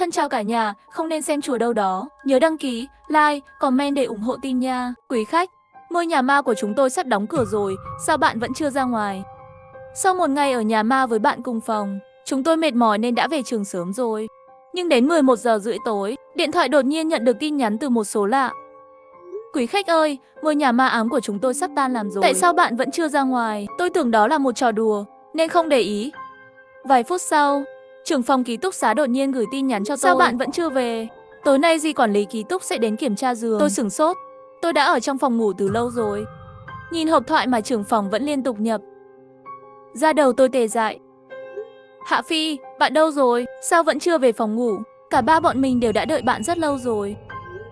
Thân chào cả nhà, không nên xem chùa đâu đó. Nhớ đăng ký, like, comment để ủng hộ team nha. Quý khách, ngôi nhà ma của chúng tôi sắp đóng cửa rồi, sao bạn vẫn chưa ra ngoài? Sau một ngày ở nhà ma với bạn cùng phòng, chúng tôi mệt mỏi nên đã về trường sớm rồi. Nhưng đến 11 giờ rưỡi tối, điện thoại đột nhiên nhận được tin nhắn từ một số lạ. Quý khách ơi, ngôi nhà ma ám của chúng tôi sắp tan làm rồi. Tại sao bạn vẫn chưa ra ngoài? Tôi tưởng đó là một trò đùa, nên không để ý. Vài phút sau, trưởng phòng ký túc xá đột nhiên gửi tin nhắn cho tôi. Sao bạn vẫn chưa về? Tối nay Di quản lý ký túc sẽ đến kiểm tra giường. Tôi sửng sốt. Tôi đã ở trong phòng ngủ từ lâu rồi. Nhìn hộp thoại mà trưởng phòng vẫn liên tục nhập. Da đầu tôi tê dại. Hạ Phi, bạn đâu rồi? Sao vẫn chưa về phòng ngủ? Cả ba bọn mình đều đã đợi bạn rất lâu rồi.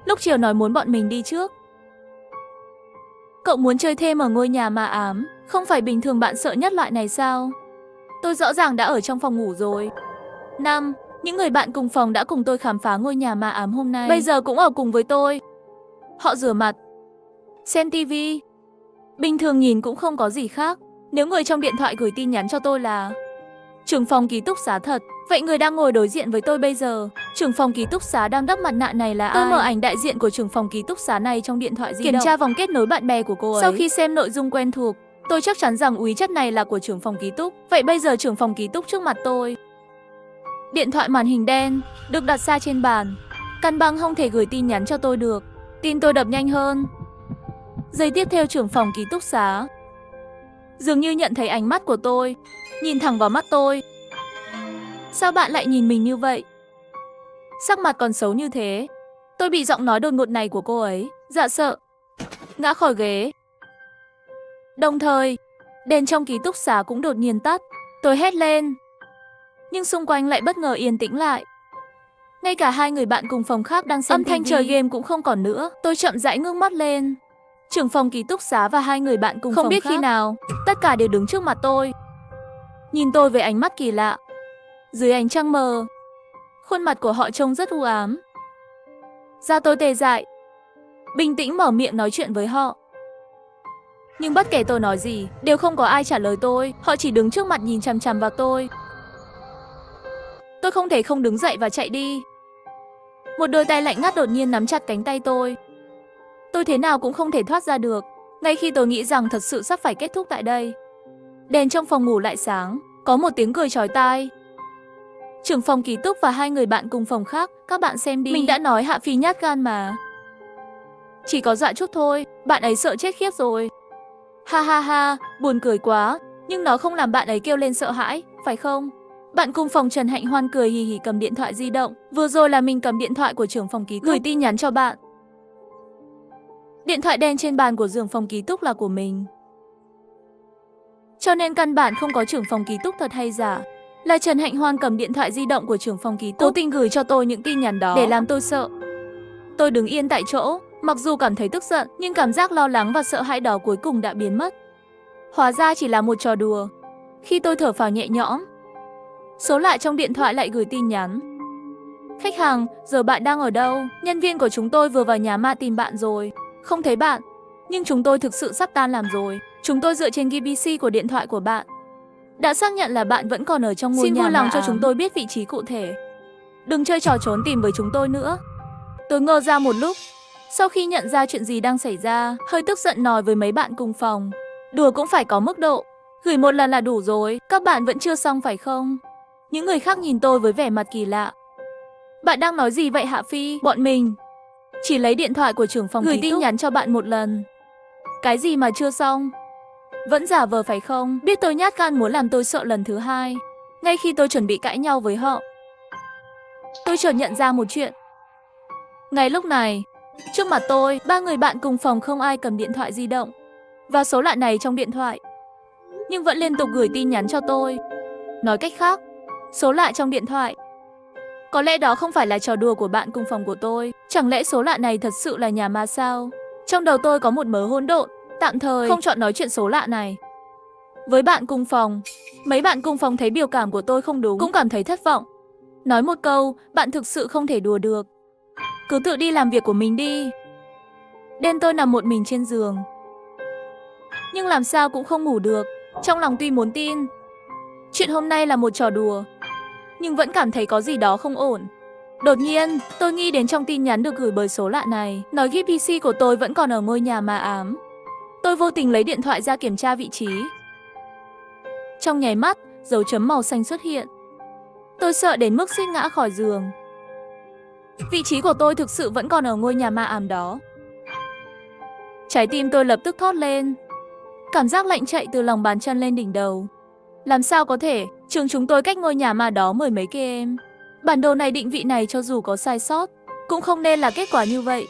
Lúc chiều nói muốn bọn mình đi trước. Cậu muốn chơi thêm ở ngôi nhà ma ám? Không phải bình thường bạn sợ nhất loại này sao? Tôi rõ ràng đã ở trong phòng ngủ rồi. 5. Những người bạn cùng phòng đã cùng tôi khám phá ngôi nhà ma ám hôm nay. Bây giờ cũng ở cùng với tôi. Họ rửa mặt, xem tivi. Bình thường nhìn cũng không có gì khác. Nếu người trong điện thoại gửi tin nhắn cho tôi là trưởng phòng ký túc xá thật, vậy người đang ngồi đối diện với tôi bây giờ, trưởng phòng ký túc xá đang đắp mặt nạ này là ai? Tôi mở ảnh đại diện của trưởng phòng ký túc xá này trong điện thoại di động, kiểm tra vòng kết nối bạn bè của cô ấy. Sau khi xem nội dung quen thuộc, tôi chắc chắn rằng úy chất này là của trưởng phòng ký túc. Vậy bây giờ trưởng phòng ký túc trước mặt tôi. Điện thoại màn hình đen, được đặt xa trên bàn. Căn băng không thể gửi tin nhắn cho tôi được. Tim tôi đập nhanh hơn. Giây tiếp theo trưởng phòng ký túc xá dường như nhận thấy ánh mắt của tôi, nhìn thẳng vào mắt tôi. Sao bạn lại nhìn mình như vậy? Sắc mặt còn xấu như thế. Tôi bị giọng nói đột ngột này của cô ấy dọa sợ, ngã khỏi ghế. Đồng thời, đèn trong ký túc xá cũng đột nhiên tắt. Tôi hét lên, nhưng xung quanh lại bất ngờ yên tĩnh lại. Ngay cả hai người bạn cùng phòng khác đang xem âm thanh chơi game cũng không còn nữa. Tôi chậm rãi ngước mắt lên. Trưởng phòng ký túc xá và hai người bạn cùng phòng khác, không biết khi nào, tất cả đều đứng trước mặt tôi. Nhìn tôi với ánh mắt kỳ lạ. Dưới ánh trăng mờ, khuôn mặt của họ trông rất u ám. Da tôi tê dại. Bình tĩnh mở miệng nói chuyện với họ. Nhưng bất kể tôi nói gì, đều không có ai trả lời tôi. Họ chỉ đứng trước mặt nhìn chằm chằm vào tôi. Tôi không thể không đứng dậy và chạy đi. Một đôi tay lạnh ngắt đột nhiên nắm chặt cánh tay tôi. Tôi thế nào cũng không thể thoát ra được. Ngay khi tôi nghĩ rằng thật sự sắp phải kết thúc tại đây, đèn trong phòng ngủ lại sáng. Có một tiếng cười chói tai. Trưởng phòng ký túc và hai người bạn cùng phòng khác, các bạn xem đi. Mình đã nói Hạ Phi nhát gan mà. Chỉ có dọa chút thôi, bạn ấy sợ chết khiếp rồi. Ha ha ha, buồn cười quá. Nhưng nó không làm bạn ấy kêu lên sợ hãi, phải không? Bạn cùng phòng Trần Hạnh Hoan cười hì hì cầm điện thoại di động. Vừa rồi là mình cầm điện thoại của trưởng phòng ký túc, gửi tin nhắn cho bạn. Điện thoại đen trên bàn của trưởng phòng ký túc là của mình. Cho nên căn bản không có trưởng phòng ký túc thật hay giả. Là Trần Hạnh Hoan cầm điện thoại di động của trưởng phòng ký túc, cố tình gửi cho tôi những tin nhắn đó để làm tôi sợ. Tôi đứng yên tại chỗ, mặc dù cảm thấy tức giận, nhưng cảm giác lo lắng và sợ hãi đó cuối cùng đã biến mất. Hóa ra chỉ là một trò đùa. Khi tôi thở phào nhẹ nhõm, số lạ trong điện thoại lại gửi tin nhắn. Khách hàng, giờ bạn đang ở đâu? Nhân viên của chúng tôi vừa vào nhà ma tìm bạn rồi. Không thấy bạn, nhưng chúng tôi thực sự sắp tan làm rồi. Chúng tôi dựa trên GPC của điện thoại của bạn đã xác nhận là bạn vẫn còn ở trong ngôi nhà. Xin vui lòng cho chúng tôi biết vị trí cụ thể. Đừng chơi trò trốn tìm với chúng tôi nữa. Tôi ngơ ra một lúc. Sau khi nhận ra chuyện gì đang xảy ra, hơi tức giận nói với mấy bạn cùng phòng. Đùa cũng phải có mức độ. Gửi một lần là đủ rồi. Các bạn vẫn chưa xong phải không? Những người khác nhìn tôi với vẻ mặt kỳ lạ. Bạn đang nói gì vậy Hạ Phi? Bọn mình chỉ lấy điện thoại của trưởng phòng ký túc, gửi tin nhắn cho bạn một lần. Cái gì mà chưa xong? Vẫn giả vờ phải không? Biết tôi nhát gan muốn làm tôi sợ lần thứ hai. Ngay khi tôi chuẩn bị cãi nhau với họ, tôi chợt nhận ra một chuyện. Ngay lúc này, trước mặt tôi, ba người bạn cùng phòng không ai cầm điện thoại di động và số lạ này trong điện thoại, nhưng vẫn liên tục gửi tin nhắn cho tôi. Nói cách khác, số lạ trong điện thoại có lẽ đó không phải là trò đùa của bạn cùng phòng của tôi. Chẳng lẽ số lạ này thật sự là nhà ma sao? Trong đầu tôi có một mớ hỗn độn. Tạm thời không chọn nói chuyện số lạ này với bạn cùng phòng. Mấy bạn cùng phòng thấy biểu cảm của tôi không đúng, cũng cảm thấy thất vọng. Nói một câu, bạn thực sự không thể đùa được. Cứ tự đi làm việc của mình đi. Đêm tôi nằm một mình trên giường, nhưng làm sao cũng không ngủ được. Trong lòng tuy muốn tin chuyện hôm nay là một trò đùa, nhưng vẫn cảm thấy có gì đó không ổn. Đột nhiên, tôi nghĩ đến trong tin nhắn được gửi bởi số lạ này, nói ghi PC của tôi vẫn còn ở ngôi nhà ma ám. Tôi vô tình lấy điện thoại ra kiểm tra vị trí. Trong nháy mắt, dấu chấm màu xanh xuất hiện. Tôi sợ đến mức suýt ngã khỏi giường. Vị trí của tôi thực sự vẫn còn ở ngôi nhà ma ám đó. Trái tim tôi lập tức thót lên. Cảm giác lạnh chạy từ lòng bàn chân lên đỉnh đầu. Làm sao có thể, trường chúng tôi cách ngôi nhà ma đó mười mấy km. Bản đồ này định vị này cho dù có sai sót, cũng không nên là kết quả như vậy.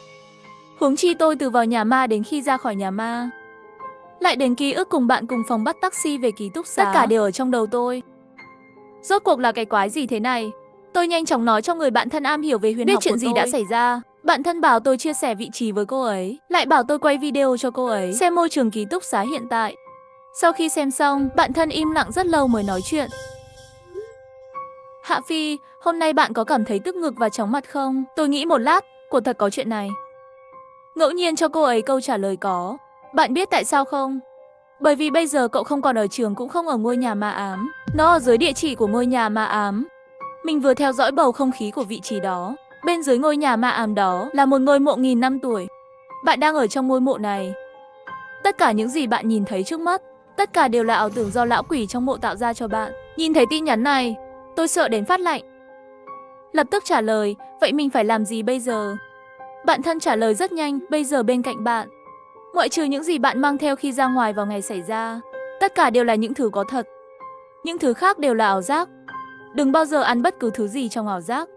Huống chi tôi từ vào nhà ma đến khi ra khỏi nhà ma, lại đến ký ức cùng bạn cùng phòng bắt taxi về ký túc xá, tất cả đều ở trong đầu tôi. Rốt cuộc là cái quái gì thế này? Tôi nhanh chóng nói cho người bạn thân am hiểu về huyền học của tôi. Biết chuyện gì đã xảy ra. Bạn thân bảo tôi chia sẻ vị trí với cô ấy, lại bảo tôi quay video cho cô ấy xem môi trường ký túc xá hiện tại. Sau khi xem xong, bạn thân im lặng rất lâu mới nói chuyện. Hạ Phi, hôm nay bạn có cảm thấy tức ngực và chóng mặt không? Tôi nghĩ một lát, quả thật có chuyện này. Ngẫu nhiên cho cô ấy câu trả lời có. Bạn biết tại sao không? Bởi vì bây giờ cậu không còn ở trường cũng không ở ngôi nhà ma ám. Nó ở dưới địa chỉ của ngôi nhà ma ám. Mình vừa theo dõi bầu không khí của vị trí đó. Bên dưới ngôi nhà ma ám đó là một ngôi mộ nghìn năm tuổi. Bạn đang ở trong ngôi mộ này. Tất cả những gì bạn nhìn thấy trước mắt, tất cả đều là ảo tưởng do lão quỷ trong mộ tạo ra cho bạn. Nhìn thấy tin nhắn này, tôi sợ đến phát lạnh. Lập tức trả lời, vậy mình phải làm gì bây giờ? Bạn thân trả lời rất nhanh, bây giờ bên cạnh bạn, ngoại trừ những gì bạn mang theo khi ra ngoài vào ngày xảy ra, tất cả đều là những thứ có thật. Những thứ khác đều là ảo giác. Đừng bao giờ ăn bất cứ thứ gì trong ảo giác.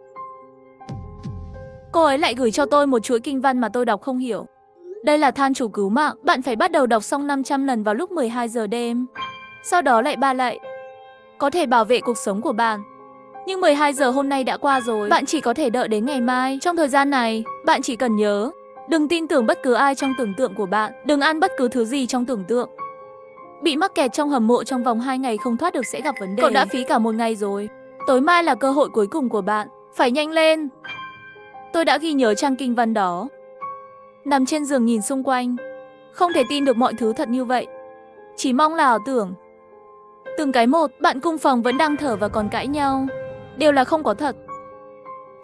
Cô ấy lại gửi cho tôi một chuỗi kinh văn mà tôi đọc không hiểu. Đây là than chủ cứu mạng, bạn phải bắt đầu đọc xong 500 lần vào lúc 12 giờ đêm. Sau đó lại ba lại. Có thể bảo vệ cuộc sống của bạn. Nhưng 12 giờ hôm nay đã qua rồi, bạn chỉ có thể đợi đến ngày mai. Trong thời gian này, bạn chỉ cần nhớ, đừng tin tưởng bất cứ ai trong tưởng tượng của bạn, đừng ăn bất cứ thứ gì trong tưởng tượng. Bị mắc kẹt trong hầm mộ trong vòng 2 ngày không thoát được sẽ gặp vấn đề. Cậu đã phí cả một ngày rồi. Tối mai là cơ hội cuối cùng của bạn, phải nhanh lên. Tôi đã ghi nhớ trang kinh văn đó. Nằm trên giường nhìn xung quanh, không thể tin được mọi thứ thật như vậy. Chỉ mong là ảo tưởng. Từng cái một, bạn cùng phòng vẫn đang thở và còn cãi nhau. Đều là không có thật.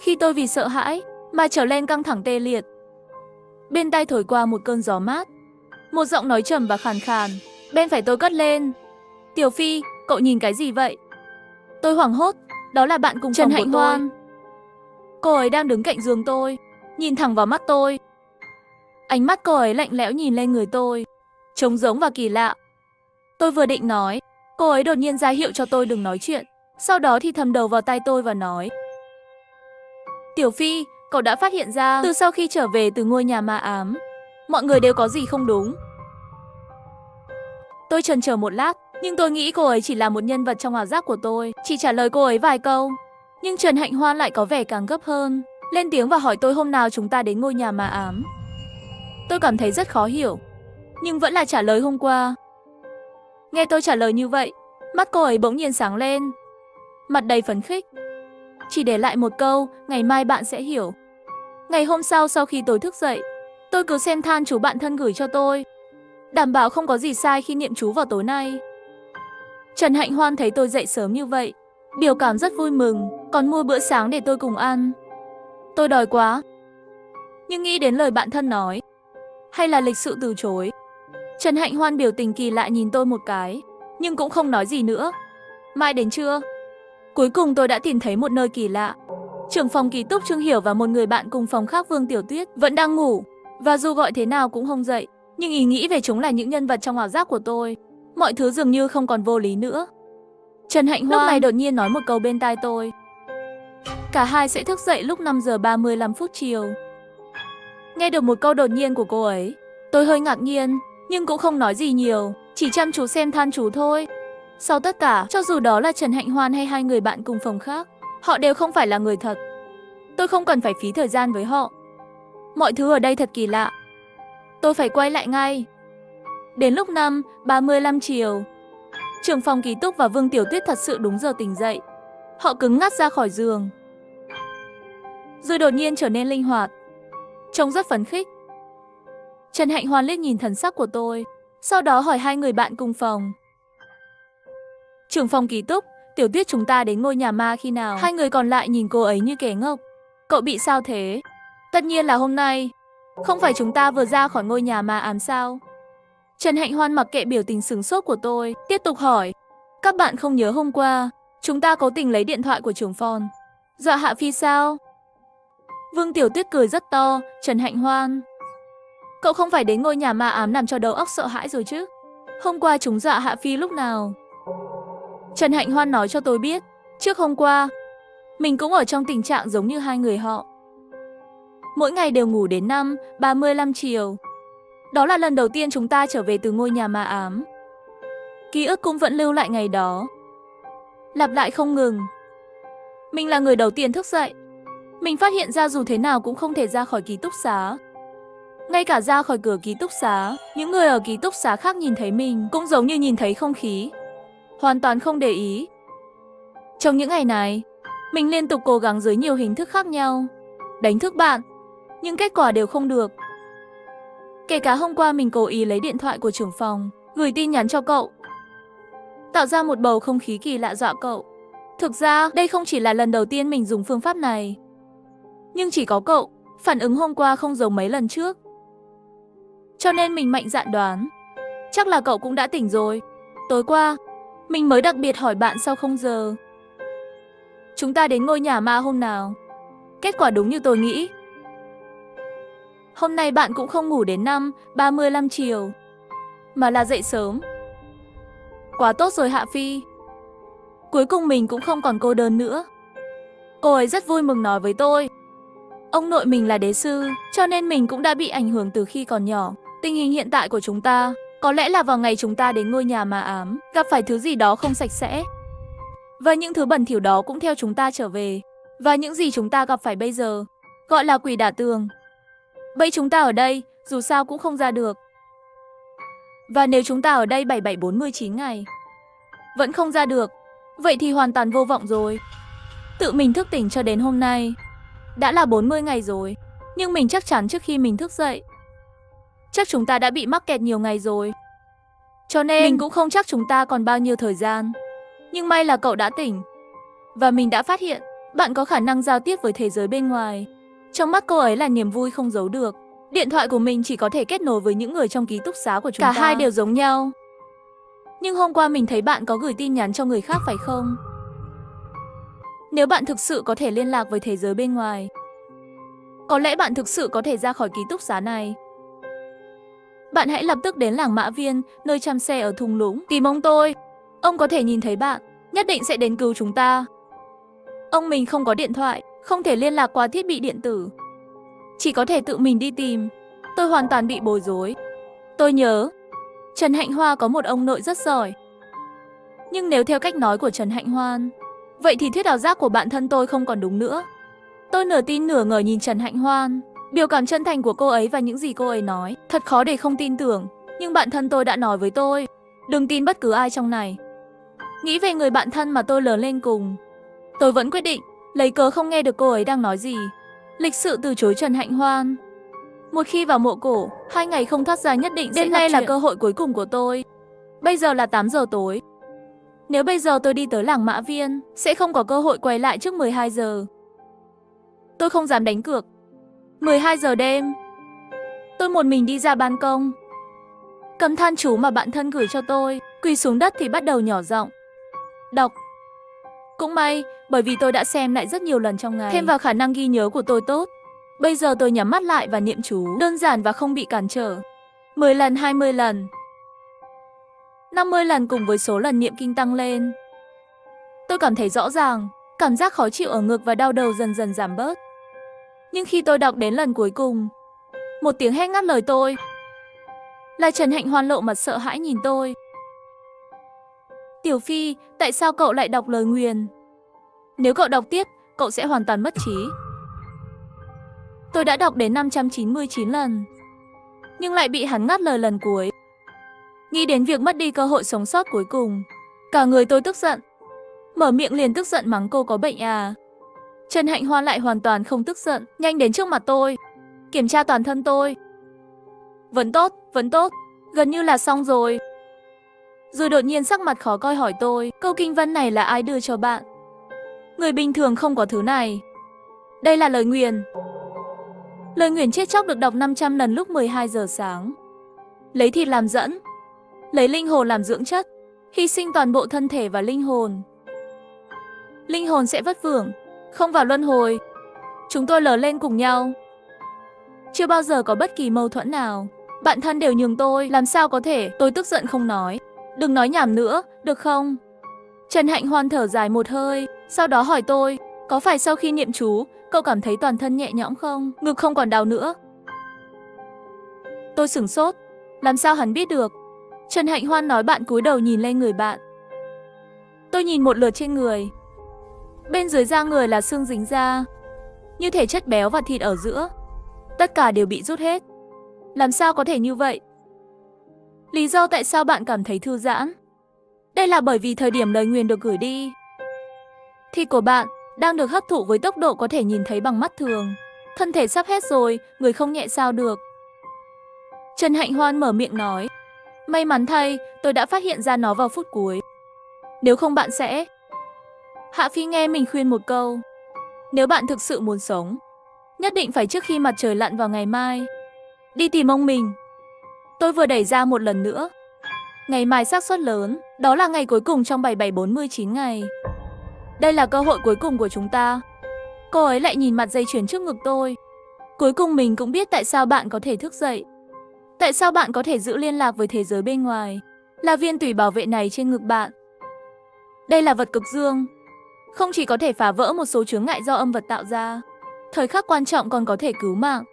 Khi tôi vì sợ hãi mà trở lên căng thẳng tê liệt, bên tai thổi qua một cơn gió mát. Một giọng nói trầm và khàn khàn. Bên phải tôi cất lên. Tiểu Phi, cậu nhìn cái gì vậy? Tôi hoảng hốt. Đó là bạn cùng phòng của tôi. Cô ấy đang đứng cạnh giường tôi, nhìn thẳng vào mắt tôi. Ánh mắt cô ấy lạnh lẽo nhìn lên người tôi, trống rỗng và kỳ lạ. Tôi vừa định nói, cô ấy đột nhiên ra hiệu cho tôi đừng nói chuyện. Sau đó thì thầm đầu vào tay tôi và nói: Tiểu Phi, cậu đã phát hiện ra từ sau khi trở về từ ngôi nhà ma ám, mọi người đều có gì không đúng. Tôi chần chờ một lát, nhưng tôi nghĩ cô ấy chỉ là một nhân vật trong ảo giác của tôi, chỉ trả lời cô ấy vài câu. Nhưng Trần Hạnh Hoan lại có vẻ càng gấp hơn, lên tiếng và hỏi tôi hôm nào chúng ta đến ngôi nhà ma ám. Tôi cảm thấy rất khó hiểu, nhưng vẫn là trả lời hôm qua. Nghe tôi trả lời như vậy, mắt cô ấy bỗng nhiên sáng lên, mặt đầy phấn khích. Chỉ để lại một câu, ngày mai bạn sẽ hiểu. Ngày hôm sau khi tôi thức dậy, tôi cứ xem than chú bạn thân gửi cho tôi, đảm bảo không có gì sai khi niệm chú vào tối nay. Trần Hạnh Hoan thấy tôi dậy sớm như vậy, biểu cảm rất vui mừng, còn mua bữa sáng để tôi cùng ăn. Tôi đói quá, nhưng nghĩ đến lời bạn thân nói, hay là lịch sự từ chối. Trần Hạnh Hoan biểu tình kỳ lạ nhìn tôi một cái, nhưng cũng không nói gì nữa. Mãi đến trưa, cuối cùng tôi đã tìm thấy một nơi kỳ lạ. Trưởng phòng ký túc Trương Hiểu và một người bạn cùng phòng khác Vương Tiểu Tuyết vẫn đang ngủ, và dù gọi thế nào cũng không dậy. Nhưng ý nghĩ về chúng là những nhân vật trong ảo giác của tôi, mọi thứ dường như không còn vô lý nữa. Trần Hạnh Hoan lúc này đột nhiên nói một câu bên tai tôi. Cả hai sẽ thức dậy lúc 5 giờ 35 phút chiều. Nghe được một câu đột nhiên của cô ấy, tôi hơi ngạc nhiên, nhưng cũng không nói gì nhiều, chỉ chăm chú xem than chú thôi. Sau tất cả, cho dù đó là Trần Hạnh Hoan hay hai người bạn cùng phòng khác, họ đều không phải là người thật. Tôi không cần phải phí thời gian với họ. Mọi thứ ở đây thật kỳ lạ. Tôi phải quay lại ngay. Đến lúc 5:35 chiều, trưởng phòng ký túc và Vương Tiểu Tuyết thật sự đúng giờ tỉnh dậy. Họ cứng ngắc ra khỏi giường, rồi đột nhiên trở nên linh hoạt, trông rất phấn khích. Trần Hạnh Hoan liếc nhìn thần sắc của tôi, sau đó hỏi hai người bạn cùng phòng. Trưởng phòng ký túc, Tiểu Tuyết chúng ta đến ngôi nhà ma khi nào? Hai người còn lại nhìn cô ấy như kẻ ngốc. Cậu bị sao thế? Tất nhiên là hôm nay. Không phải chúng ta vừa ra khỏi ngôi nhà ma ám sao? Trần Hạnh Hoan mặc kệ biểu tình sửng sốt của tôi, tiếp tục hỏi. Các bạn không nhớ hôm qua, chúng ta cố tình lấy điện thoại của trưởng phòng. Dọa Hạ Phi sao? Vương Tiểu Tuyết cười rất to. Trần Hạnh Hoan, cậu không phải đến ngôi nhà ma ám làm cho đầu óc sợ hãi rồi chứ? Hôm qua chúng dọa Hạ Phi lúc nào? Trần Hạnh Hoan nói cho tôi biết, trước hôm qua, mình cũng ở trong tình trạng giống như hai người họ. Mỗi ngày đều ngủ đến 5:35 chiều. Đó là lần đầu tiên chúng ta trở về từ ngôi nhà ma ám. Ký ức cũng vẫn lưu lại ngày đó, lặp lại không ngừng. Mình là người đầu tiên thức dậy. Mình phát hiện ra dù thế nào cũng không thể ra khỏi ký túc xá. Ngay cả ra khỏi cửa ký túc xá, những người ở ký túc xá khác nhìn thấy mình cũng giống như nhìn thấy không khí, hoàn toàn không để ý. Trong những ngày này, mình liên tục cố gắng dưới nhiều hình thức khác nhau, đánh thức bạn, nhưng kết quả đều không được. Kể cả hôm qua mình cố ý lấy điện thoại của trưởng phòng, gửi tin nhắn cho cậu, tạo ra một bầu không khí kỳ lạ dọa cậu. Thực ra, đây không chỉ là lần đầu tiên mình dùng phương pháp này. Nhưng chỉ có cậu, phản ứng hôm qua không giống mấy lần trước. Cho nên mình mạnh dạn đoán, chắc là cậu cũng đã tỉnh rồi. Tối qua, mình mới đặc biệt hỏi bạn sau 0 giờ. Chúng ta đến ngôi nhà ma hôm nào? Kết quả đúng như tôi nghĩ. Hôm nay bạn cũng không ngủ đến 5:35 chiều, mà là dậy sớm. Quá tốt rồi Hạ Phi. Cuối cùng mình cũng không còn cô đơn nữa. Cô ấy rất vui mừng nói với tôi. Ông nội mình là đế sư, cho nên mình cũng đã bị ảnh hưởng từ khi còn nhỏ. Tình hình hiện tại của chúng ta, có lẽ là vào ngày chúng ta đến ngôi nhà ma ám, gặp phải thứ gì đó không sạch sẽ. Và những thứ bẩn thỉu đó cũng theo chúng ta trở về. Và những gì chúng ta gặp phải bây giờ, gọi là quỷ đả tường. Vậy chúng ta ở đây, dù sao cũng không ra được. Và nếu chúng ta ở đây 7749 ngày, vẫn không ra được, vậy thì hoàn toàn vô vọng rồi. Tự mình thức tỉnh cho đến hôm nay, đã là 40 ngày rồi. Nhưng mình chắc chắn trước khi mình thức dậy, chắc chúng ta đã bị mắc kẹt nhiều ngày rồi. Cho nên mình cũng không chắc chúng ta còn bao nhiêu thời gian. Nhưng may là cậu đã tỉnh. Và mình đã phát hiện, bạn có khả năng giao tiếp với thế giới bên ngoài. Trong mắt cô ấy là niềm vui không giấu được. Điện thoại của mình chỉ có thể kết nối với những người trong ký túc xá của chúng ta. Cả hai đều giống nhau. Nhưng hôm qua mình thấy bạn có gửi tin nhắn cho người khác phải không? Nếu bạn thực sự có thể liên lạc với thế giới bên ngoài, có lẽ bạn thực sự có thể ra khỏi ký túc xá này. Bạn hãy lập tức đến làng Mã Viên, nơi chăm xe ở thung lũng, tìm ông tôi. Ông có thể nhìn thấy bạn, nhất định sẽ đến cứu chúng ta. Ông mình không có điện thoại, không thể liên lạc qua thiết bị điện tử, chỉ có thể tự mình đi tìm. Tôi hoàn toàn bị bối rối. Tôi nhớ, Trần Hạnh Hoa có một ông nội rất giỏi. Nhưng nếu theo cách nói của Trần Hạnh Hoan, vậy thì thuyết ảo giác của bạn thân tôi không còn đúng nữa. Tôi nửa tin nửa ngờ nhìn Trần Hạnh Hoan. Biểu cảm chân thành của cô ấy và những gì cô ấy nói, thật khó để không tin tưởng. Nhưng bạn thân tôi đã nói với tôi, đừng tin bất cứ ai trong này. Nghĩ về người bạn thân mà tôi lớn lên cùng, tôi vẫn quyết định, lấy cớ không nghe được cô ấy đang nói gì, lịch sự từ chối Trần Hạnh Hoan. Một khi vào mộ cổ, 2 ngày không thoát ra nhất định đêm nay là cơ hội cuối cùng của tôi. Bây giờ là 8 giờ tối. Nếu bây giờ tôi đi tới làng Mã Viên, sẽ không có cơ hội quay lại trước 12 giờ. Tôi không dám đánh cược. 12 giờ đêm, tôi một mình đi ra ban công, cầm than chú mà bạn thân gửi cho tôi, quỳ xuống đất thì bắt đầu nhỏ giọng đọc. Cũng may, bởi vì tôi đã xem lại rất nhiều lần trong ngày, thêm vào khả năng ghi nhớ của tôi tốt. Bây giờ tôi nhắm mắt lại và niệm chú, đơn giản và không bị cản trở. 10 lần, 20 lần, 50 lần cùng với số lần niệm kinh tăng lên. Tôi cảm thấy rõ ràng, cảm giác khó chịu ở ngực và đau đầu dần dần giảm bớt. Nhưng khi tôi đọc đến lần cuối cùng, một tiếng hét ngắt lời tôi. Là Trần Hạnh Hoan lộ mặt sợ hãi nhìn tôi. Tiểu Phi, tại sao cậu lại đọc lời nguyền? Nếu cậu đọc tiếp, cậu sẽ hoàn toàn mất trí. Tôi đã đọc đến 599 lần, nhưng lại bị hắn ngắt lời lần cuối. Nghĩ đến việc mất đi cơ hội sống sót cuối cùng, cả người tôi tức giận. Mở miệng liền tức giận mắng cô có bệnh à. Trần Hạnh Hoan lại hoàn toàn không tức giận, nhanh đến trước mặt tôi, kiểm tra toàn thân tôi. Vẫn tốt, gần như là xong rồi. Rồi đột nhiên sắc mặt khó coi hỏi tôi, câu kinh văn này là ai đưa cho bạn? Người bình thường không có thứ này. Đây là lời nguyền. Lời nguyền chết chóc được đọc 500 lần lúc 12 giờ sáng. Lấy thịt làm dẫn, lấy linh hồn làm dưỡng chất, hy sinh toàn bộ thân thể và linh hồn. Linh hồn sẽ vất vưởng, không vào luân hồi. Chúng tôi lớn lên cùng nhau. Chưa bao giờ có bất kỳ mâu thuẫn nào. Bạn thân đều nhường tôi, làm sao có thể? Tôi tức giận không nói. Đừng nói nhảm nữa, được không? Trần Hạnh Hoan thở dài một hơi, sau đó hỏi tôi, có phải sau khi niệm chú, cậu cảm thấy toàn thân nhẹ nhõm không? Ngực không còn đau nữa. Tôi sửng sốt, làm sao hắn biết được? Trần Hạnh Hoan nói bạn cúi đầu nhìn lên người bạn. Tôi nhìn một lượt trên người. Bên dưới da người là xương dính da, như thể chất béo và thịt ở giữa. Tất cả đều bị rút hết. Làm sao có thể như vậy? Lý do tại sao bạn cảm thấy thư giãn? Đây là bởi vì thời điểm lời nguyền được gửi đi, thịt của bạn đang được hấp thụ với tốc độ có thể nhìn thấy bằng mắt thường. Thân thể sắp hết rồi, người không nhẹ sao được. Trần Hạnh Hoan mở miệng nói, may mắn thay, tôi đã phát hiện ra nó vào phút cuối. Nếu không bạn sẽ... Hạ Phi nghe mình khuyên một câu. Nếu bạn thực sự muốn sống, nhất định phải trước khi mặt trời lặn vào ngày mai đi tìm ông mình. Tôi vừa đẩy ra một lần nữa. Ngày mai xác suất lớn, đó là ngày cuối cùng trong 7749 ngày. Đây là cơ hội cuối cùng của chúng ta. Cô ấy lại nhìn mặt dây chuyền trước ngực tôi. Cuối cùng mình cũng biết tại sao bạn có thể thức dậy. Tại sao bạn có thể giữ liên lạc với thế giới bên ngoài. Là viên tủy bảo vệ này trên ngực bạn. Đây là vật cực dương. Không chỉ có thể phá vỡ một số chướng ngại do âm vật tạo ra, thời khắc quan trọng còn có thể cứu mạng.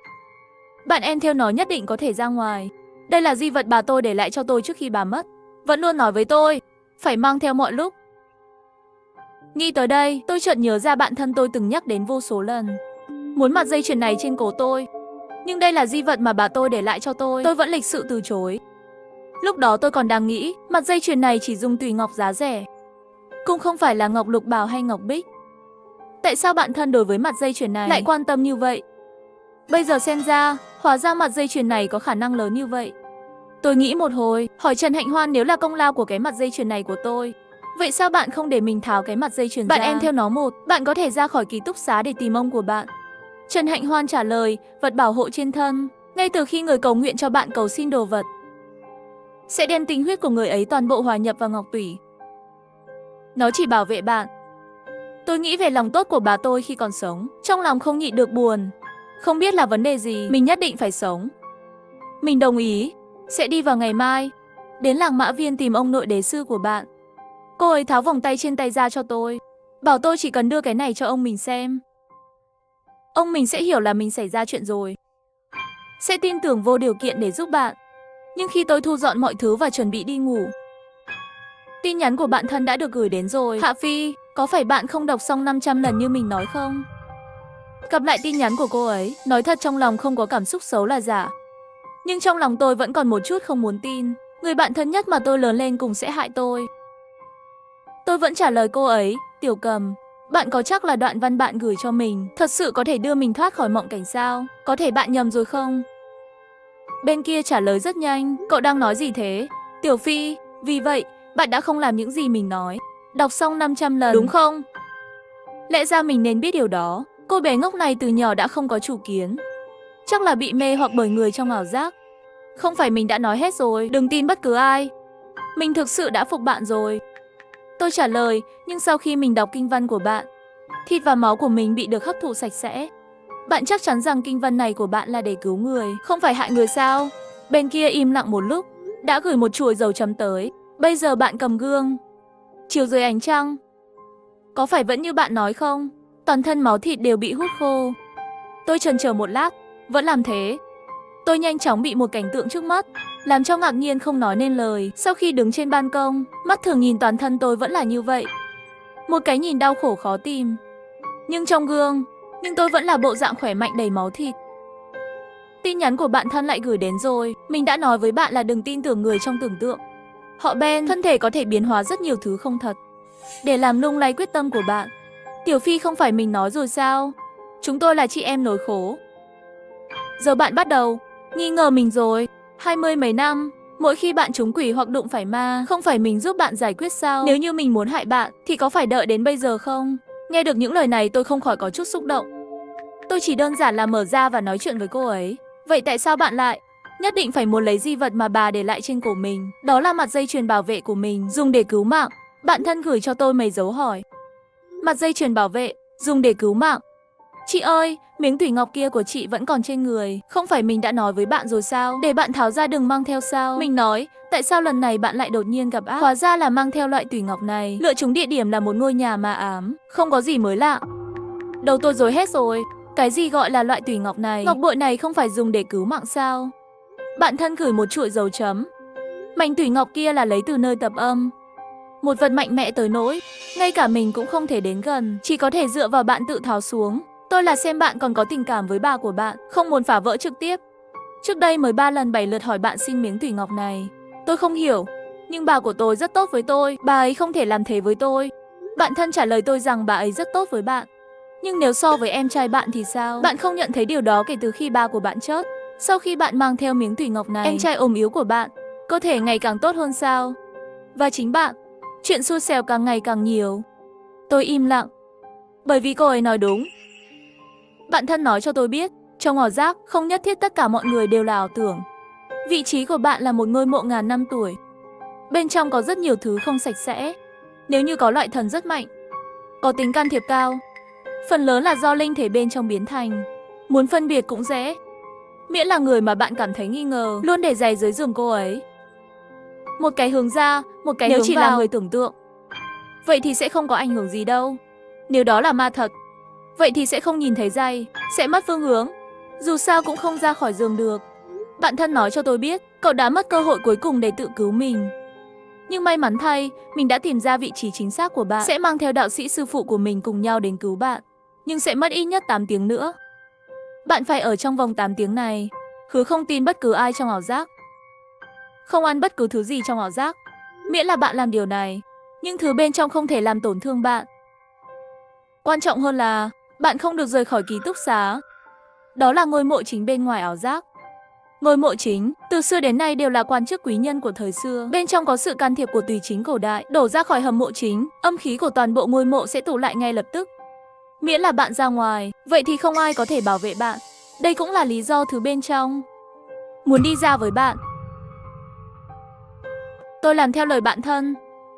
Bạn em theo nó nhất định có thể ra ngoài. Đây là di vật bà tôi để lại cho tôi trước khi bà mất. Vẫn luôn nói với tôi, phải mang theo mọi lúc. Nghĩ tới đây, tôi chợt nhớ ra bạn thân tôi từng nhắc đến vô số lần. Muốn mặt dây chuyền này trên cổ tôi. Nhưng đây là di vật mà bà tôi để lại cho tôi vẫn lịch sự từ chối. Lúc đó tôi còn đang nghĩ, mặt dây chuyền này chỉ dùng tùy ngọc giá rẻ. Cũng không phải là ngọc lục bào hay ngọc bích. Tại sao bạn thân đối với mặt dây chuyền này lại quan tâm như vậy? Bây giờ xem ra, hóa ra mặt dây chuyền này có khả năng lớn như vậy. Tôi nghĩ một hồi, hỏi Trần Hạnh Hoan nếu là công lao của cái mặt dây chuyền này của tôi. Vậy sao bạn không để mình tháo cái mặt dây chuyền ra? Bạn em theo nó một, bạn có thể ra khỏi ký túc xá để tìm ông của bạn. Trần Hạnh Hoan trả lời, vật bảo hộ trên thân. Ngay từ khi người cầu nguyện cho bạn cầu xin đồ vật, sẽ đem tinh huyết của người ấy toàn bộ hòa nhập vào ngọc tủy. Nó chỉ bảo vệ bạn. Tôi nghĩ về lòng tốt của bà tôi khi còn sống, trong lòng không nhịn được buồn. Không biết là vấn đề gì, mình nhất định phải sống. Mình đồng ý, sẽ đi vào ngày mai, đến làng Mã Viên tìm ông nội đế sư của bạn. Cô ấy tháo vòng tay trên tay ra cho tôi, bảo tôi chỉ cần đưa cái này cho ông mình xem. Ông mình sẽ hiểu là mình xảy ra chuyện rồi, sẽ tin tưởng vô điều kiện để giúp bạn. Nhưng khi tôi thu dọn mọi thứ và chuẩn bị đi ngủ, tin nhắn của bạn thân đã được gửi đến rồi. Hạ Phi, có phải bạn không đọc xong 500 lần như mình nói không? Cặp lại tin nhắn của cô ấy, nói thật trong lòng không có cảm xúc xấu là giả. Nhưng trong lòng tôi vẫn còn một chút không muốn tin. Người bạn thân nhất mà tôi lớn lên cùng sẽ hại tôi. Tôi vẫn trả lời cô ấy, Tiểu Cầm, bạn có chắc là đoạn văn bạn gửi cho mình thật sự có thể đưa mình thoát khỏi mộng cảnh sao? Có thể bạn nhầm rồi không? Bên kia trả lời rất nhanh, cậu đang nói gì thế? Tiểu Phi, vì vậy, bạn đã không làm những gì mình nói. Đọc xong 500 lần, đúng không? Lẽ ra mình nên biết điều đó. Cô bé ngốc này từ nhỏ đã không có chủ kiến. Chắc là bị mê hoặc bởi người trong ảo giác. Không phải mình đã nói hết rồi, đừng tin bất cứ ai. Mình thực sự đã phục bạn rồi. Tôi trả lời, nhưng sau khi mình đọc kinh văn của bạn, thịt và máu của mình bị được hấp thụ sạch sẽ. Bạn chắc chắn rằng kinh văn này của bạn là để cứu người, không phải hại người sao? Bên kia im lặng một lúc, đã gửi một chuỗi dấu chấm tới. Bây giờ bạn cầm gương, chiếu dưới ánh trăng. Có phải vẫn như bạn nói không? Toàn thân máu thịt đều bị hút khô. Tôi chần chờ một lát, vẫn làm thế. Tôi nhanh chóng bị một cảnh tượng trước mắt làm cho ngạc nhiên không nói nên lời. Sau khi đứng trên ban công, mắt thường nhìn toàn thân tôi vẫn là như vậy. Một cái nhìn đau khổ khó tìm. Nhưng trong gương, tôi vẫn là bộ dạng khỏe mạnh đầy máu thịt. Tin nhắn của bạn thân lại gửi đến rồi. Mình đã nói với bạn là đừng tin tưởng người trong tưởng tượng. Họ Ben, thân thể có thể biến hóa rất nhiều thứ không thật để làm lung lay quyết tâm của bạn. Tiểu Phi, không phải mình nói rồi sao? Chúng tôi là chị em nối khố. Giờ bạn bắt đầu nghi ngờ mình rồi. 20 mấy năm, mỗi khi bạn trúng quỷ hoặc đụng phải ma, không phải mình giúp bạn giải quyết sao? Nếu như mình muốn hại bạn, thì có phải đợi đến bây giờ không? Nghe được những lời này tôi không khỏi có chút xúc động. Tôi chỉ đơn giản là mở ra và nói chuyện với cô ấy. Vậy tại sao bạn lại nhất định phải muốn lấy di vật mà bà để lại trên cổ mình? Đó là mặt dây chuyền bảo vệ của mình, dùng để cứu mạng. Bạn thân gửi cho tôi mấy dấu hỏi. Mặt dây chuyền bảo vệ, dùng để cứu mạng. Chị ơi, miếng thủy ngọc kia của chị vẫn còn trên người. Không phải mình đã nói với bạn rồi sao? Để bạn tháo ra đừng mang theo sao? Mình nói, tại sao lần này bạn lại đột nhiên gặp ác? Hóa ra là mang theo loại thủy ngọc này. Lựa trúng địa điểm là một ngôi nhà ma ám. Không có gì mới lạ. Đầu tôi rối hết rồi. Cái gì gọi là loại thủy ngọc này? Ngọc bội này không phải dùng để cứu mạng sao? Bạn thân gửi một chuỗi dấu chấm. Mảnh thủy ngọc kia là lấy từ nơi tập âm. Một vật mạnh mẽ tới nỗi ngay cả mình cũng không thể đến gần, chỉ có thể dựa vào bạn tự tháo xuống. Tôi là xem bạn còn có tình cảm với bà của bạn, không muốn phá vỡ trực tiếp. Trước đây mới 3 lần 7 lượt hỏi bạn xin miếng thủy ngọc này. Tôi không hiểu, nhưng bà của tôi rất tốt với tôi, bà ấy không thể làm thế với tôi. Bạn thân trả lời tôi rằng bà ấy rất tốt với bạn. Nhưng nếu so với em trai bạn thì sao? Bạn không nhận thấy điều đó kể từ khi ba của bạn chết. Sau khi bạn mang theo miếng thủy ngọc này, em trai ốm yếu của bạn cơ thể ngày càng tốt hơn sao? Và chính bạn, chuyện xui xẻo càng ngày càng nhiều. Tôi im lặng, bởi vì cô ấy nói đúng. Bạn thân nói cho tôi biết, trong ảo giác không nhất thiết tất cả mọi người đều là ảo tưởng. Vị trí của bạn là một ngôi mộ ngàn năm tuổi. Bên trong có rất nhiều thứ không sạch sẽ. Nếu như có loại thần rất mạnh, có tính can thiệp cao, phần lớn là do linh thể bên trong biến thành. Muốn phân biệt cũng dễ. Miễn là người mà bạn cảm thấy nghi ngờ, luôn để giày dưới giường cô ấy. Một cái hướng ra, một cái hướng vào. Nếu chỉ là người tưởng tượng, vậy thì sẽ không có ảnh hưởng gì đâu. Nếu đó là ma thật, vậy thì sẽ không nhìn thấy giày, sẽ mất phương hướng. Dù sao cũng không ra khỏi giường được. Bạn thân nói cho tôi biết, cậu đã mất cơ hội cuối cùng để tự cứu mình. Nhưng may mắn thay, mình đã tìm ra vị trí chính xác của bạn. Sẽ mang theo đạo sĩ sư phụ của mình cùng nhau đến cứu bạn. Nhưng sẽ mất ít nhất 8 tiếng nữa. Bạn phải ở trong vòng 8 tiếng này, hứa không tin bất cứ ai trong ảo giác. Không ăn bất cứ thứ gì trong ảo giác. Miễn là bạn làm điều này, nhưng thứ bên trong không thể làm tổn thương bạn. Quan trọng hơn là, bạn không được rời khỏi ký túc xá. Đó là ngôi mộ chính bên ngoài ảo giác. Ngôi mộ chính, từ xưa đến nay đều là quan chức quý nhân của thời xưa. Bên trong có sự can thiệp của tùy chính cổ đại. Đổ ra khỏi hầm mộ chính, âm khí của toàn bộ ngôi mộ sẽ tụ lại ngay lập tức. Miễn là bạn ra ngoài, vậy thì không ai có thể bảo vệ bạn. Đây cũng là lý do thứ bên trong muốn đi ra với bạn. Tôi làm theo lời bạn thân.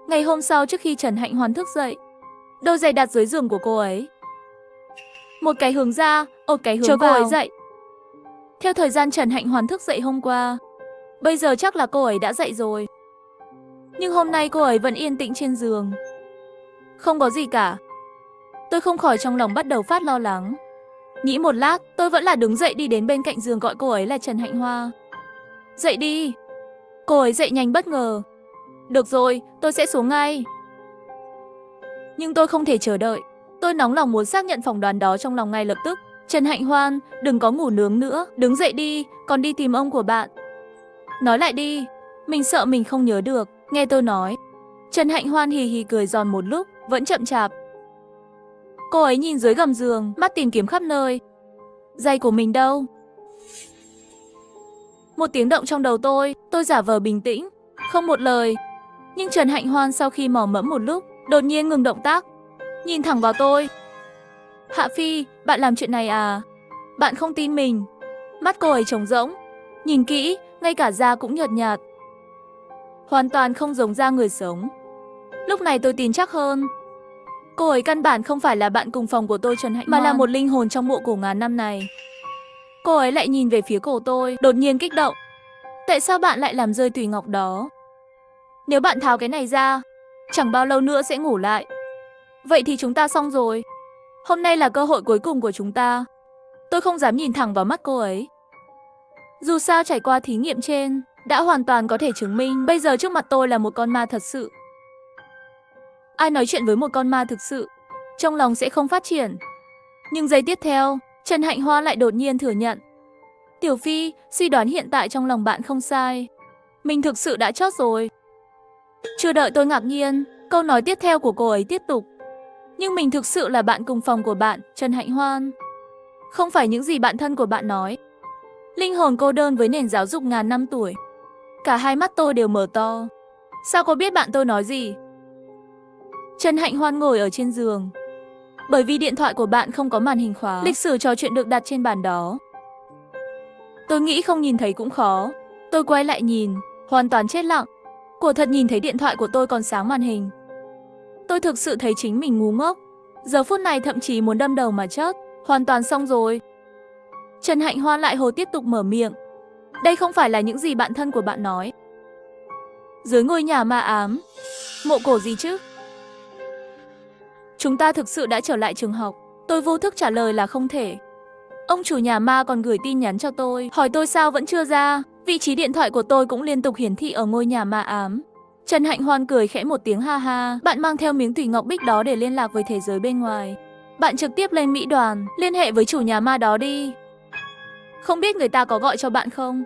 Ngày hôm sau trước khi Trần Hạnh Hoàn thức dậy, đôi giày đặt dưới giường của cô ấy. Một cái hướng ra, một cái hướng vào. Cô ấy dậy. Theo thời gian Trần Hạnh Hoàn thức dậy hôm qua, bây giờ chắc là cô ấy đã dậy rồi. Nhưng hôm nay cô ấy vẫn yên tĩnh trên giường. Không có gì cả. Tôi không khỏi trong lòng bắt đầu phát lo lắng. Nghĩ một lát, tôi vẫn là đứng dậy đi đến bên cạnh giường gọi cô ấy là Trần Hạnh Hoa. Dậy đi. Cô ấy dậy nhanh bất ngờ. Được rồi, tôi sẽ xuống ngay. Nhưng tôi không thể chờ đợi. Tôi nóng lòng muốn xác nhận phỏng đoán đó trong lòng ngay lập tức. Trần Hạnh Hoan, đừng có ngủ nướng nữa. Đứng dậy đi, còn đi tìm ông của bạn. Nói lại đi. Mình sợ mình không nhớ được. Nghe tôi nói. Trần Hạnh Hoan hì hì cười giòn một lúc, vẫn chậm chạp. Cô ấy nhìn dưới gầm giường, mắt tìm kiếm khắp nơi. Giày của mình đâu? Một tiếng động trong đầu tôi giả vờ bình tĩnh, không một lời. Nhưng Trần Hạnh Hoan sau khi mò mẫm một lúc, đột nhiên ngừng động tác, nhìn thẳng vào tôi. Hạ Phi, bạn làm chuyện này à? Bạn không tin mình. Mắt cô ấy trống rỗng, nhìn kỹ, ngay cả da cũng nhợt nhạt. Hoàn toàn không giống da người sống. Lúc này tôi tin chắc hơn. Cô ấy căn bản không phải là bạn cùng phòng của tôi Trần Hạnh Hoan, mà là một linh hồn trong mộ cổ ngàn năm này. Cô ấy lại nhìn về phía cổ tôi, đột nhiên kích động. Tại sao bạn lại làm rơi thủy ngọc đó? Nếu bạn tháo cái này ra, chẳng bao lâu nữa sẽ ngủ lại. Vậy thì chúng ta xong rồi. Hôm nay là cơ hội cuối cùng của chúng ta. Tôi không dám nhìn thẳng vào mắt cô ấy. Dù sao trải qua thí nghiệm trên, đã hoàn toàn có thể chứng minh bây giờ trước mặt tôi là một con ma thật sự. Ai nói chuyện với một con ma thực sự, trong lòng sẽ không phát triển. Nhưng giây tiếp theo, Trần Hạnh Hoa lại đột nhiên thừa nhận. Tiểu Phi, suy đoán hiện tại trong lòng bạn không sai. Mình thực sự đã chót rồi. Chưa đợi tôi ngạc nhiên, câu nói tiếp theo của cô ấy tiếp tục. Nhưng mình thực sự là bạn cùng phòng của bạn, Trần Hạnh Hoan. Không phải những gì bạn thân của bạn nói. Linh hồn cô đơn với nền giáo dục ngàn năm tuổi. Cả hai mắt tôi đều mở to. Sao cô biết bạn tôi nói gì? Trần Hạnh Hoan ngồi ở trên giường, Bởi vì điện thoại của bạn không có màn hình khóa. Lịch sử trò chuyện được đặt trên bàn đó. Tôi nghĩ không nhìn thấy cũng khó. Tôi quay lại nhìn, hoàn toàn chết lặng. Quả thật nhìn thấy điện thoại của tôi còn sáng màn hình. Tôi thực sự thấy chính mình ngu ngốc. Giờ phút này thậm chí muốn đâm đầu mà chết. Hoàn toàn xong rồi. Trần Hạnh Hoa lại hồ tiếp tục mở miệng. Đây không phải là những gì bạn thân của bạn nói. Dưới ngôi nhà ma ám. Mộ cổ gì chứ? Chúng ta thực sự đã trở lại trường học. Tôi vô thức trả lời là không thể. Ông chủ nhà ma còn gửi tin nhắn cho tôi, hỏi tôi sao vẫn chưa ra. Vị trí điện thoại của tôi cũng liên tục hiển thị ở ngôi nhà ma ám. Trần Hạnh Hoan cười khẽ một tiếng ha ha. Bạn mang theo miếng thủy ngọc bích đó để liên lạc với thế giới bên ngoài. Bạn trực tiếp lên Mỹ Đoàn, liên hệ với chủ nhà ma đó đi. Không biết người ta có gọi cho bạn không?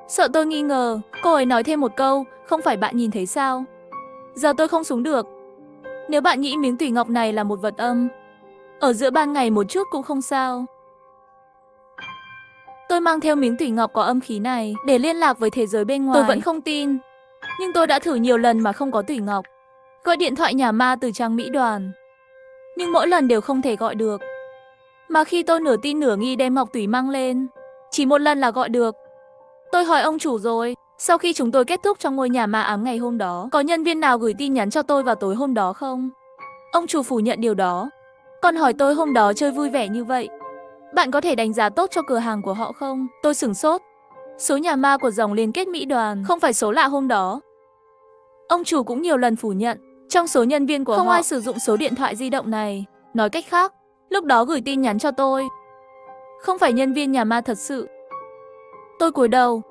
Sợ tôi nghi ngờ, cô ấy nói thêm một câu, không phải bạn nhìn thấy sao? Giờ tôi không xuống được. Nếu bạn nghĩ miếng thủy ngọc này là một vật âm, ở giữa ban ngày một chút cũng không sao. Tôi mang theo miếng thủy ngọc có âm khí này để liên lạc với thế giới bên ngoài. Tôi vẫn không tin. Nhưng tôi đã thử nhiều lần mà không có thủy ngọc. Gọi điện thoại nhà ma từ trang Mỹ Đoàn. Nhưng mỗi lần đều không thể gọi được. Mà khi tôi nửa tin nửa nghi đem ngọc thủy mang lên, chỉ một lần là gọi được. Tôi hỏi ông chủ rồi, sau khi chúng tôi kết thúc trong ngôi nhà ma ám ngày hôm đó, có nhân viên nào gửi tin nhắn cho tôi vào tối hôm đó không? Ông chủ phủ nhận điều đó. Còn hỏi tôi hôm đó chơi vui vẻ như vậy, bạn có thể đánh giá tốt cho cửa hàng của họ không? Tôi sửng sốt. Số nhà ma của dòng liên kết Mỹ Đoàn không phải số lạ hôm đó. Ông chủ cũng nhiều lần phủ nhận, trong số nhân viên của họ không ai sử dụng số điện thoại di động này. Nói cách khác, lúc đó gửi tin nhắn cho tôi không phải nhân viên nhà ma thật sự. Tôi cúi đầu.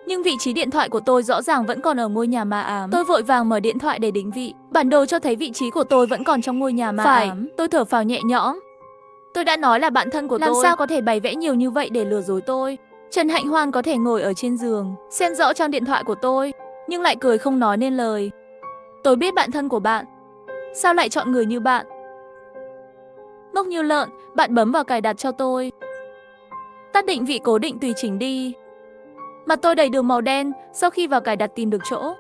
Nhưng vị trí điện thoại của tôi rõ ràng vẫn còn ở ngôi nhà ma ám. Tôi vội vàng mở điện thoại để định vị. Bản đồ cho thấy vị trí của tôi vẫn còn trong ngôi nhà ma ám. Tôi thở phào nhẹ nhõm. Tôi đã nói là bạn thân của tôi. Làm sao có thể bày vẽ nhiều như vậy để lừa dối tôi? Trần Hạnh Hoan có thể ngồi ở trên giường, xem rõ trang điện thoại của tôi, nhưng lại cười không nói nên lời. Tôi biết bạn thân của bạn. Sao lại chọn người như bạn? Ngốc như lợn, bạn bấm vào cài đặt cho tôi. Tắt định vị cố định tùy chỉnh đi. Mặt tôi đầy đường màu đen sau khi vào cài đặt tìm được chỗ.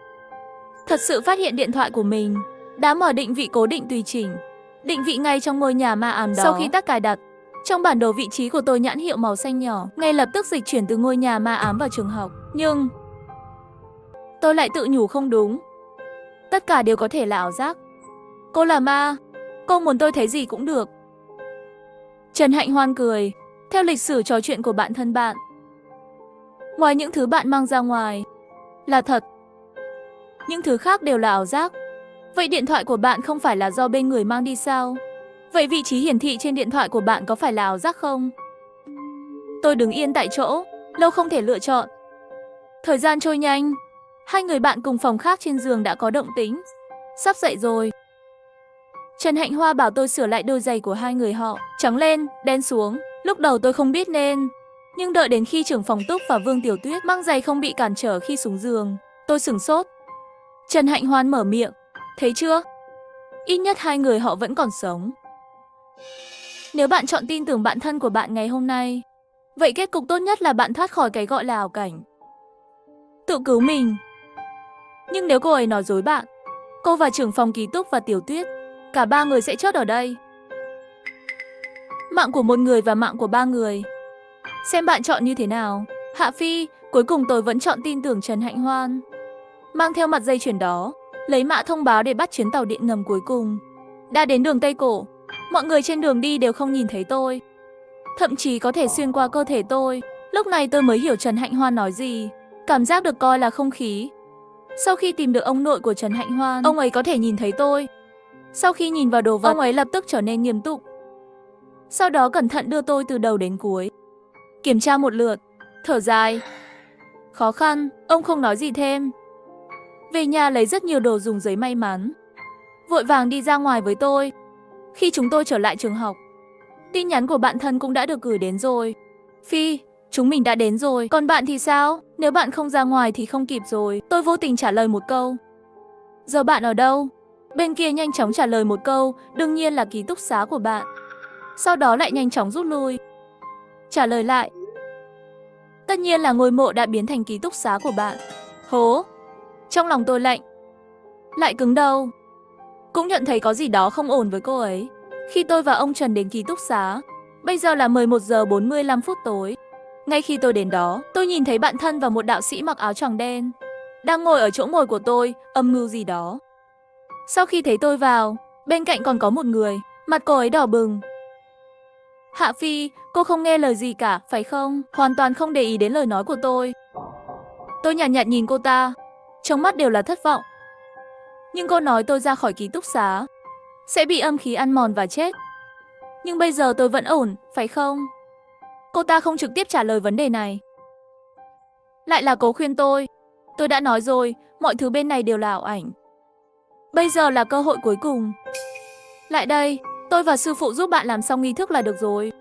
Thật sự phát hiện điện thoại của mình đã mở định vị cố định tùy chỉnh. Định vị ngay trong ngôi nhà ma ám đó. Sau khi tắt cài đặt, trong bản đồ vị trí của tôi nhãn hiệu màu xanh nhỏ, ngay lập tức dịch chuyển từ ngôi nhà ma ám vào trường học. Nhưng tôi lại tự nhủ không đúng. Tất cả đều có thể là ảo giác. Cô là ma, cô muốn tôi thấy gì cũng được. Trần Hạnh Hoan cười. Theo lịch sử trò chuyện của bạn thân bạn, ngoài những thứ bạn mang ra ngoài là thật, những thứ khác đều là ảo giác. Vậy điện thoại của bạn không phải là do bên người mang đi sao? Vậy vị trí hiển thị trên điện thoại của bạn có phải là ảo giác không? Tôi đứng yên tại chỗ, lâu không thể lựa chọn. Thời gian trôi nhanh. Hai người bạn cùng phòng khác trên giường đã có động tĩnh. Sắp dậy rồi. Trần Hạnh Hoa bảo tôi sửa lại đôi giày của hai người họ. Trắng lên, đen xuống. Lúc đầu tôi không biết nên. Nhưng đợi đến khi trưởng phòng Túc và Vương Tiểu Tuyết mang giày không bị cản trở khi xuống giường, tôi sửng sốt. Trần Hạnh Hoan mở miệng. Thấy chưa? Ít nhất hai người họ vẫn còn sống. Nếu bạn chọn tin tưởng bạn thân của bạn ngày hôm nay, vậy kết cục tốt nhất là bạn thoát khỏi cái gọi là ảo cảnh. Tự cứu mình. Nhưng nếu cô ấy nói dối bạn, cô và trưởng phòng Ký Túc và Tiểu Tuyết, cả ba người sẽ chết ở đây. Mạng của một người và mạng của ba người. Xem bạn chọn như thế nào. Hạ Phi, cuối cùng tôi vẫn chọn tin tưởng Trần Hạnh Hoan. Mang theo mặt dây chuyền đó, lấy mã thông báo để bắt chuyến tàu điện ngầm cuối cùng. Đã đến đường Tây Cổ, mọi người trên đường đi đều không nhìn thấy tôi. Thậm chí có thể xuyên qua cơ thể tôi. Lúc này tôi mới hiểu Trần Hạnh Hoan nói gì. Cảm giác được coi là không khí. Sau khi tìm được ông nội của Trần Hạnh Hoan, ông ấy có thể nhìn thấy tôi. Sau khi nhìn vào đồ vật, ông ấy lập tức trở nên nghiêm túc. Sau đó cẩn thận đưa tôi từ đầu đến cuối. Kiểm tra một lượt, thở dài. Khó khăn, ông không nói gì thêm. Về nhà lấy rất nhiều đồ dùng giấy may mắn. Vội vàng đi ra ngoài với tôi. Khi chúng tôi trở lại trường học, tin nhắn của bạn thân cũng đã được gửi đến rồi. Phi, chúng mình đã đến rồi, còn bạn thì sao? Nếu bạn không ra ngoài thì không kịp rồi. Tôi vô tình trả lời một câu. Giờ bạn ở đâu? Bên kia nhanh chóng trả lời một câu, đương nhiên là ký túc xá của bạn. Sau đó lại nhanh chóng rút lui. Trả lời lại. Tất nhiên là ngôi mộ đã biến thành ký túc xá của bạn. Hố. Trong lòng tôi lạnh. Lại cứng đầu. cũng nhận thấy có gì đó không ổn với cô ấy. Khi tôi và ông Trần đến ký túc xá, bây giờ là 11 giờ 45 phút tối. Ngay khi tôi đến đó, tôi nhìn thấy bạn thân và một đạo sĩ mặc áo choàng đen đang ngồi ở chỗ ngồi của tôi, âm mưu gì đó. Sau khi thấy tôi vào, bên cạnh còn có một người, mặt cô ấy đỏ bừng. Hạ Phi, cô không nghe lời gì cả, phải không? Hoàn toàn không để ý đến lời nói của tôi. Tôi nhàn nhạt nhìn cô ta, trong mắt đều là thất vọng. Nhưng cô nói tôi ra khỏi ký túc xá sẽ bị âm khí ăn mòn và chết. Nhưng bây giờ tôi vẫn ổn, phải không? Cô ta không trực tiếp trả lời vấn đề này. Lại là cố khuyên tôi. Tôi đã nói rồi, mọi thứ bên này đều là ảo ảnh. Bây giờ là cơ hội cuối cùng. Lại đây, tôi và sư phụ giúp bạn làm xong nghi thức là được rồi.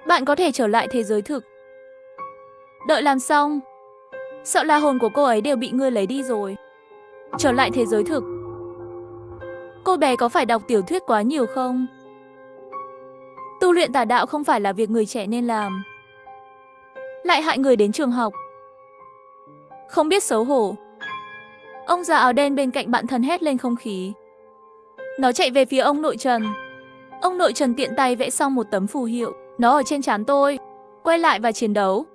Bạn có thể trở lại thế giới thực. Đợi làm xong, sợ là hồn của cô ấy đều bị ngươi lấy đi rồi. Trở lại thế giới thực. Cô bé có phải đọc tiểu thuyết quá nhiều không? Tu luyện tà đạo không phải là việc người trẻ nên làm. Lại hại người đến trường học. Không biết xấu hổ. Ông già áo đen bên cạnh bạn thân hét lên không khí. Nó chạy về phía ông nội Trần. Ông nội Trần tiện tay vẽ xong một tấm phù hiệu. Nó ở trên trán tôi. Quay lại và chiến đấu.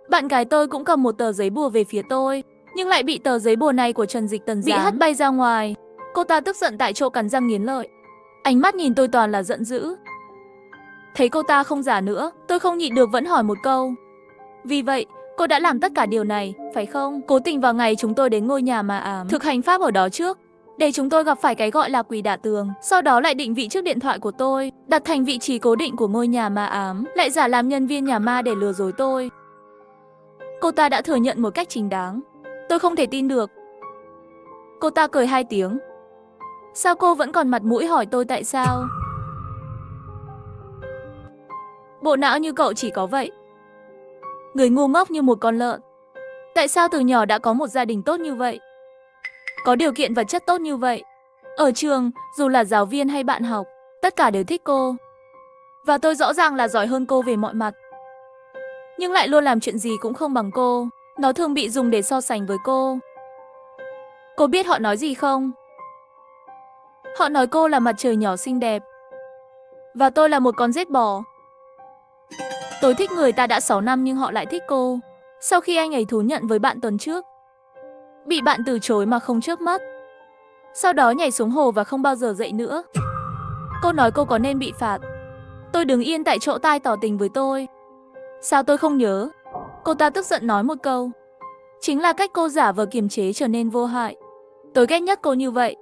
Bạn gái tôi cũng cầm một tờ giấy bùa về phía tôi. Nhưng lại bị tờ giấy bùa này của Trần Dịch Tần bị hất bay ra ngoài. Cô ta tức giận tại chỗ cắn răng nghiến lợi. Ánh mắt nhìn tôi toàn là giận dữ. Thấy cô ta không giả nữa, tôi không nhịn được vẫn hỏi một câu. Vì vậy, cô đã làm tất cả điều này, phải không? Cố tình vào ngày chúng tôi đến ngôi nhà ma ám, thực hành pháp ở đó trước, để chúng tôi gặp phải cái gọi là quỷ đả tường. Sau đó lại định vị trước điện thoại của tôi, đặt thành vị trí cố định của ngôi nhà ma ám, lại giả làm nhân viên nhà ma để lừa dối tôi. Cô ta đã thừa nhận một cách chính đáng. Tôi không thể tin được. Cô ta cười 2 tiếng. Sao cô vẫn còn mặt mũi hỏi tôi tại sao? Bộ não như cậu chỉ có vậy. Người ngu ngốc như một con lợn. Tại sao từ nhỏ đã có một gia đình tốt như vậy? Có điều kiện vật chất tốt như vậy. Ở trường, dù là giáo viên hay bạn học, tất cả đều thích cô. Và tôi rõ ràng là giỏi hơn cô về mọi mặt. Nhưng lại luôn làm chuyện gì cũng không bằng cô. Nó thường bị dùng để so sánh với cô. Cô biết họ nói gì không? Họ nói cô là mặt trời nhỏ xinh đẹp. Và tôi là một con rết bò. Tôi thích người ta đã 6 năm nhưng họ lại thích cô. Sau khi anh ấy thú nhận với bạn tuần trước, bị bạn từ chối mà không chớp mắt. Sau đó nhảy xuống hồ và không bao giờ dậy nữa. Cô nói cô có nên bị phạt. Tôi đứng yên tại chỗ tai tỏ tình với tôi. Sao tôi không nhớ? Cô ta tức giận nói một câu. Chính là cách cô giả vờ kiềm chế trở nên vô hại. Tôi ghét nhất cô như vậy.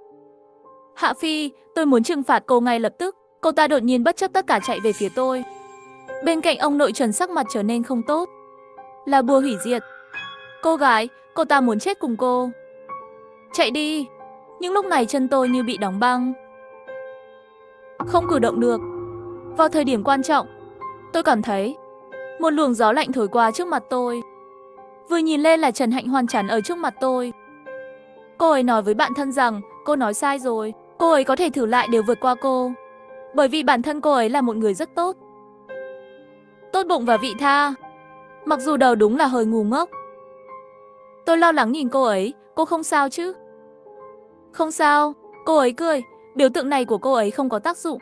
Hạ Phi, tôi muốn trừng phạt cô ngay lập tức. Cô ta đột nhiên bất chấp tất cả chạy về phía tôi. Bên cạnh ông nội Trần sắc mặt trở nên không tốt. Là bùa hủy diệt. Cô gái, cô ta muốn chết cùng cô. Chạy đi. Nhưng lúc này chân tôi như bị đóng băng. Không cử động được. Vào thời điểm quan trọng, tôi cảm thấy một luồng gió lạnh thổi qua trước mặt tôi. Vừa nhìn lên là Trần Hạnh Hoan chắn ở trước mặt tôi. Cô ấy nói với bạn thân rằng cô nói sai rồi. Cô ấy có thể thử lại đều vượt qua cô. Bởi vì bản thân cô ấy là một người rất tốt. Tốt bụng và vị tha. Mặc dù đầu đúng là hơi ngu ngốc. Tôi lo lắng nhìn cô ấy. Cô không sao chứ? Không sao. Cô ấy cười. Biểu tượng này của cô ấy không có tác dụng.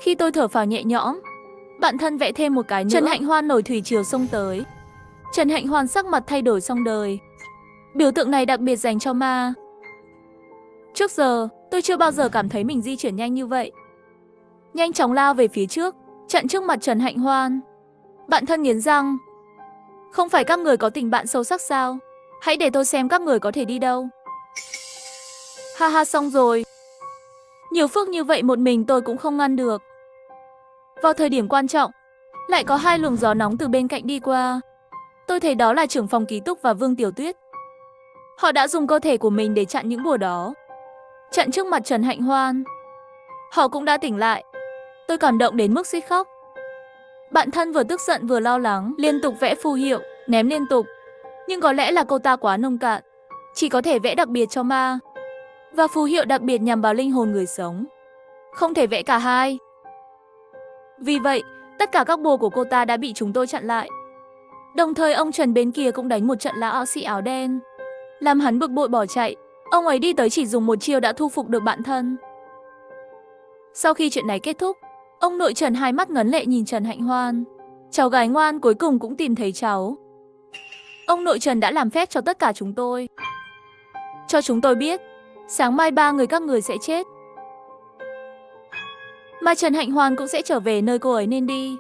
Khi tôi thở phào nhẹ nhõm, bạn thân vẽ thêm một cái nữa. Trần Hạnh Hoan nổi thủy triều xông tới. Trần Hạnh Hoan sắc mặt thay đổi xong đời. Biểu tượng này đặc biệt dành cho ma. Trước giờ, tôi chưa bao giờ cảm thấy mình di chuyển nhanh như vậy. Nhanh chóng lao về phía trước, chặn trước mặt Trần Hạnh Hoan. Bạn thân nghiến răng. Không phải các người có tình bạn sâu sắc sao? Hãy để tôi xem các người có thể đi đâu. Ha ha, xong rồi. Nhiều phước như vậy một mình tôi cũng không ngăn được. Vào thời điểm quan trọng, lại có 2 luồng gió nóng từ bên cạnh đi qua. Tôi thấy đó là trưởng phòng ký túc và Vương Tiểu Tuyết. Họ đã dùng cơ thể của mình để chặn những bùa đó. Chặn trước mặt Trần Hạnh Hoan. Họ cũng đã tỉnh lại. Tôi cảm động đến mức suýt khóc. Bạn thân vừa tức giận vừa lo lắng, liên tục vẽ phù hiệu, ném liên tục. Nhưng có lẽ là cô ta quá nông cạn, chỉ có thể vẽ đặc biệt cho ma. Và phù hiệu đặc biệt nhằm vào linh hồn người sống. Không thể vẽ cả hai. Vì vậy, tất cả các bùa của cô ta đã bị chúng tôi chặn lại. Đồng thời ông Trần bên kia cũng đánh một trận lão sĩ áo đen, làm hắn bực bội bỏ chạy. Ông ấy đi tới chỉ dùng một chiêu đã thu phục được bạn thân. Sau khi chuyện này kết thúc, ông nội Trần hai mắt ngấn lệ nhìn Trần Hạnh Hoan. Cháu gái ngoan cuối cùng cũng tìm thấy cháu. Ông nội Trần đã làm phép cho tất cả chúng tôi. Cho chúng tôi biết, sáng mai 3 người các người sẽ chết. Mà Trần Hạnh Hoan cũng sẽ trở về nơi cô ấy nên đi.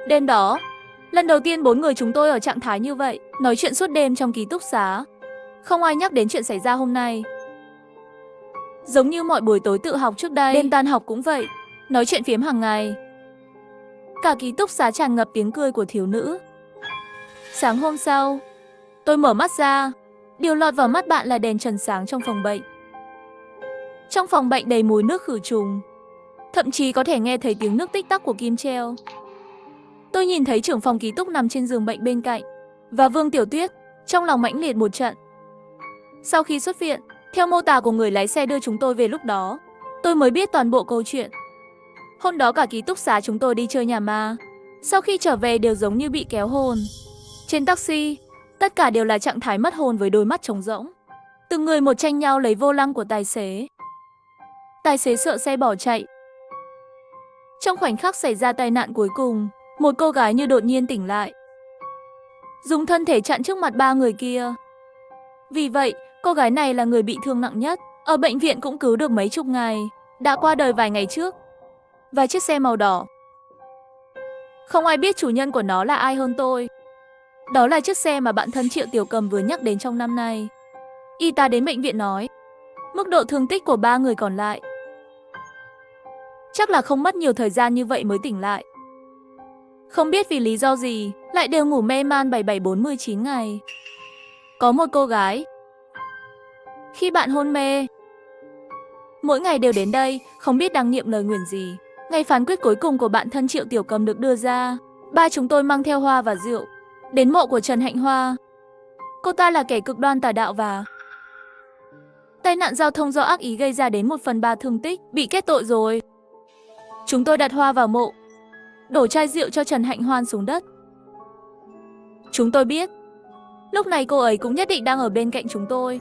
Đêm đó, lần đầu tiên 4 người chúng tôi ở trạng thái như vậy, nói chuyện suốt đêm trong ký túc xá. Không ai nhắc đến chuyện xảy ra hôm nay. Giống như mọi buổi tối tự học trước đây, đêm tan học cũng vậy, nói chuyện phiếm hàng ngày. Cả ký túc xá tràn ngập tiếng cười của thiếu nữ. Sáng hôm sau, tôi mở mắt ra, điều lọt vào mắt bạn là đèn trần sáng trong phòng bệnh. Trong phòng bệnh đầy mùi nước khử trùng, thậm chí có thể nghe thấy tiếng nước tích tắc của kim treo. Tôi nhìn thấy trưởng phòng ký túc nằm trên giường bệnh bên cạnh, và Vương Tiểu Tuyết, trong lòng mãnh liệt một trận. Sau khi xuất viện, theo mô tả của người lái xe đưa chúng tôi về lúc đó, tôi mới biết toàn bộ câu chuyện. Hôm đó cả ký túc xá chúng tôi đi chơi nhà ma. Sau khi trở về đều giống như bị kéo hồn. Trên taxi, tất cả đều là trạng thái mất hồn với đôi mắt trống rỗng. Từng người một tranh nhau lấy vô lăng của tài xế. Tài xế sợ xe bỏ chạy. Trong khoảnh khắc xảy ra tai nạn cuối cùng, một cô gái như đột nhiên tỉnh lại, dùng thân thể chặn trước mặt 3 người kia. Vì vậy, cô gái này là người bị thương nặng nhất, ở bệnh viện cũng cứu được mấy chục ngày, đã qua đời vài ngày trước. Và chiếc xe màu đỏ, không ai biết chủ nhân của nó là ai hơn tôi. Đó là chiếc xe mà bạn thân Triệu Tiểu Cầm vừa nhắc đến trong năm nay. Y tá đến bệnh viện nói, mức độ thương tích của 3 người còn lại chắc là không mất nhiều thời gian như vậy mới tỉnh lại. Không biết vì lý do gì, lại đều ngủ mê man 77-49 ngày. Có một cô gái, khi bạn hôn mê, mỗi ngày đều đến đây, không biết đang niệm lời nguyền gì. Ngày phán quyết cuối cùng của bạn thân Triệu Tiểu Cầm được đưa ra, ba chúng tôi mang theo hoa và rượu đến mộ của Trần Hạnh Hoa. Cô ta là kẻ cực đoan tà đạo và tai nạn giao thông do ác ý gây ra đến 1/3 thương tích, bị kết tội rồi. Chúng tôi đặt hoa vào mộ, đổ chai rượu cho Trần Hạnh Hoan xuống đất. Chúng tôi biết, lúc này cô ấy cũng nhất định đang ở bên cạnh chúng tôi.